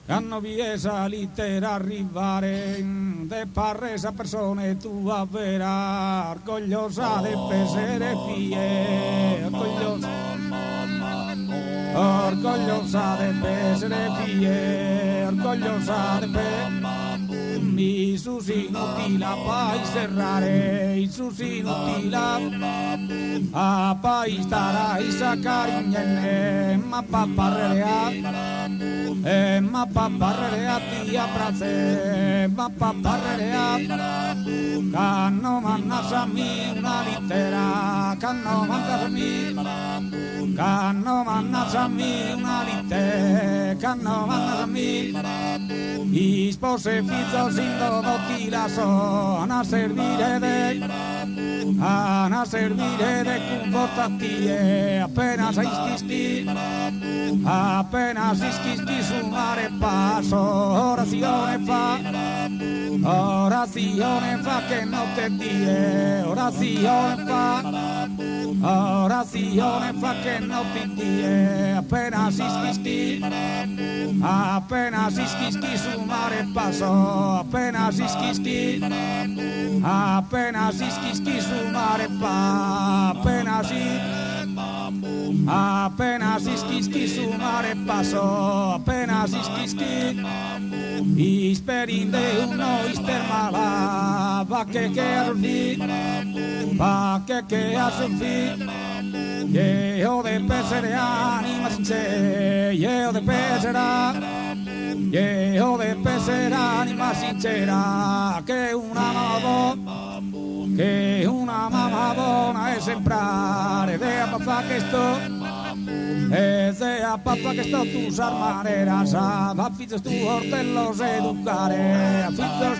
hanno viesa litera arrivare de parresa persone tu avverà orgogliosa de pesere fie orgogliosa de pesere fie orgogliosa de mi sus inutila pai serrare sus inutila a pai stara isa carignelle ma paparrea ma paparrea ti abbracce ma paparrea canno mannasami una littera canno mannasami una littera canno mannasami i spose fizzo sindo bottila son a servire de confortatie appena ischisti su mare passo orazione fa che notte die orazione fa che notte die appena ischisti su mare passo appena ischisti su mare appena ischisti su mare passo appena ischisti isperinde uno ispermala va che arvi va che asfi io de pesere anima sincera io de pesere anima sincera che una mamma buona e sembrare de a papà che tus armaneras a fizos tu hortelos educare a fizos